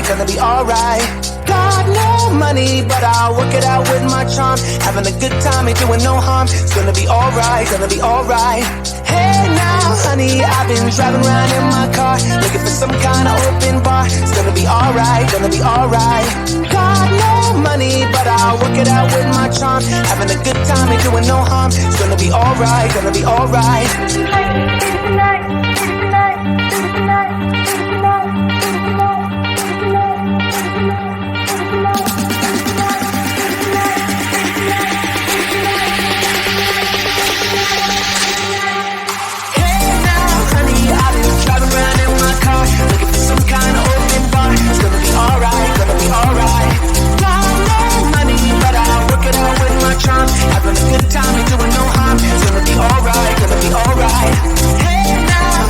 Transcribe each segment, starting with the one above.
gonna be alright. Got no money, but I'll work it out with my charm. Having a good time, ain't doing no harm. It's gonna be alright, gonna be alright. Hey now, honey, I've been driving around in my car, looking for some kind of open bar. It's gonna be alright, gonna be alright. Got no money, but I'll work it out with my charm. Having a good time, ain't doing no harm. It's gonna be alright, gonna be alright. Looking for some kind of open bar. It's gonna be alright, gonna be alright. Got no money, but I'll work it out with my charm. Having a good time, ain't doing no harm. It's gonna be alright, gonna be alright. Hey now,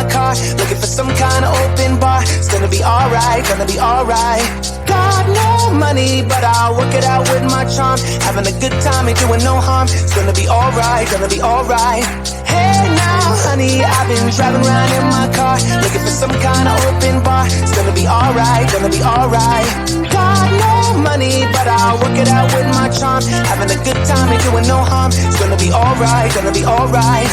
my car, looking for some kind of open bar. It's gonna be alright, gonna be alright. Got no money, but I'll work it out with my charm. Having a good time, ain't doing no harm. It's gonna be alright, gonna be alright. Hey now, honey, I've been driving around in my car, looking for some kind of open bar. It's gonna be alright, gonna be alright. Got no money, but I'll work it out with my charm. Having a good time, ain't doing no harm. It's gonna be alright, gonna be alright.